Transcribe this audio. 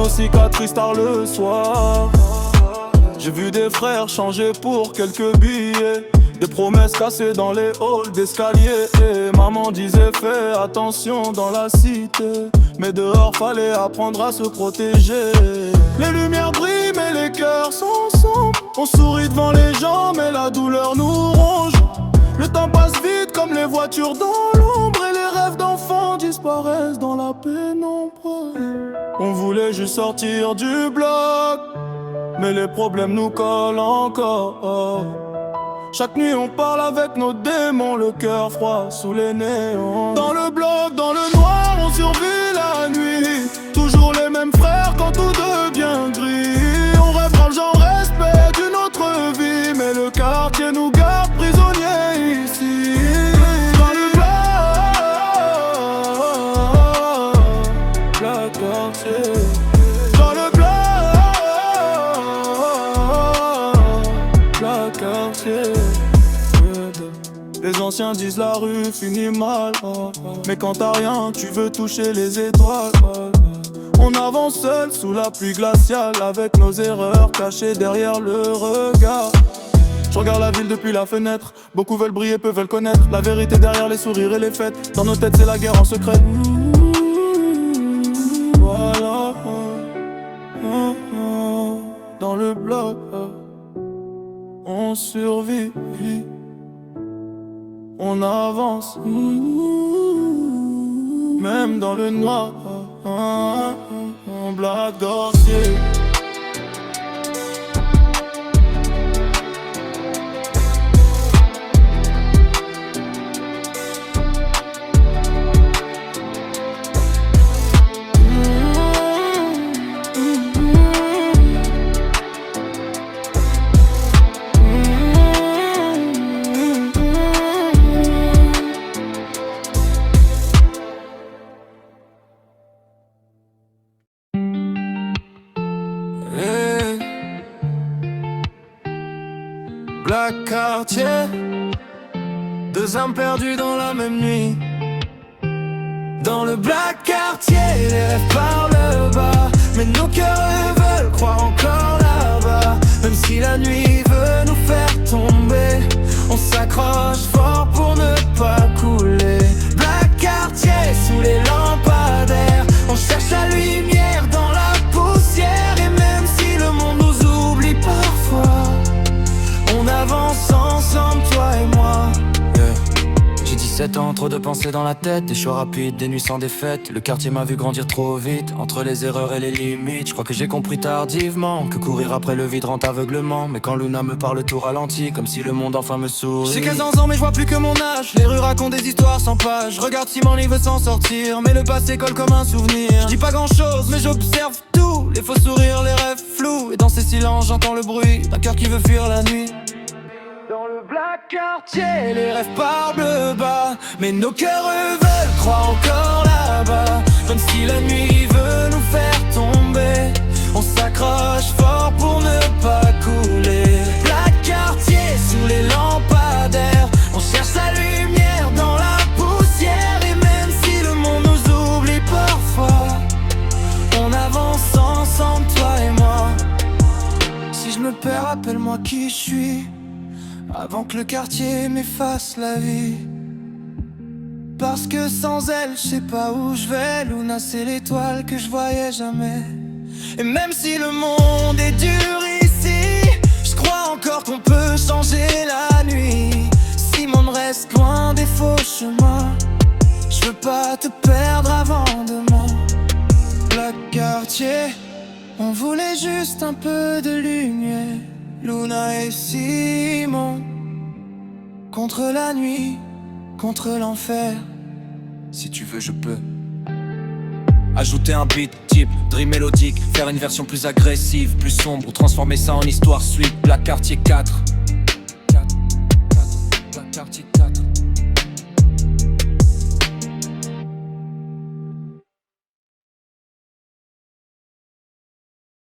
nos cicatrices tard le soir. J'ai vu des frères changer pour quelques billets, des promesses cassées dans les halls d'escalier. Et maman disait fais attention dans la cité, mais dehors fallait apprendre à se protéger. Les lumières brillent mais les cœurs sont sombres. On sourit devant les gens mais la douleur nous ronge. Le temps passe vite comme les voitures dans l'ombre, et les rêves d'enfants disparaissent dans la pénombre. On voulait juste sortir du bloc, mais les problèmes nous collent encore. Chaque nuit on parle avec nos démons, le cœur froid sous les néons. Dans le bloc, dans le noir, on survit la nuit. Toujours les mêmes frères quand tout devient gris. On rêve l'argent, respect d'une autre vie, mais le quartier nous garde prisonniers ici. Dans le bloc, quartier. Dans le bloc, quartier. Les anciens disent la rue finit mal, mais quand t'as rien, tu veux toucher les étoiles. On avance seul sous la pluie glaciale, avec nos erreurs cachées derrière le regard. Je regarde la ville depuis la fenêtre, beaucoup veulent briller, peu veulent connaître la vérité derrière les sourires et les fêtes. Dans nos têtes c'est la guerre en secret. Voilà. Dans le bloc, on survit. On avance, même dans le noir, en blague d'orcier. Black quartier, deux âmes perdues dans la même nuit. Dans le black quartier, les rêves parlent bas, mais nos cœurs veulent croire encore là-bas. Même si la nuit veut nous faire tomber, on s'accroche fort pour ne pas couler. Black quartier, sous les lampadaires, on cherche la lumière dans la poussière. Et même si le monde nous oublie parfois, on avance ensemble, toi et moi. J'ai 17 ans, trop de pensées dans la tête, des choix rapides, des nuits sans défaite. Le quartier m'a vu grandir trop vite, entre les erreurs et les limites. Je crois que j'ai compris tardivement que courir après le vide rend aveuglement. Mais quand Luna me parle tout ralenti, comme si le monde enfin me sourit. J'ai 15 ans mais je vois plus que mon âge, les rues racontent des histoires sans page. Je regarde si Manly veut s'en sortir, mais le passé colle comme un souvenir. Je dis pas grand chose mais j'observe tout, les faux sourires, les rêves flous. Et dans ces silences j'entends le bruit d'un cœur qui veut fuir la nuit. Dans le black quartier, les rêves parlent bas, mais nos cœurs veulent croire encore là-bas. Même si la nuit veut nous faire tomber, on s'accroche fort pour ne pas couler. Black quartier, sous les lampadaires, on cherche la lumière dans la poussière. Et même si le monde nous oublie parfois, on avance ensemble, toi et moi. Si je me perds, rappelle-moi qui je suis, avant que le quartier m'efface la vie. Parce que sans elle, je sais pas où je vais. Luna, c'est l'étoile que je voyais jamais. Et même si le monde est dur ici, je crois encore qu'on peut changer la nuit. Si le monde reste loin des faux chemins, je veux pas te perdre avant demain. Black quartier, on voulait juste un peu de lumière. Luna et Simon, contre la nuit, contre l'enfer. Si tu veux je peux ajouter un beat type, dream mélodique, faire une version plus agressive, plus sombre, ou transformer ça en histoire suite. Black quartier 4 Black quartier 4.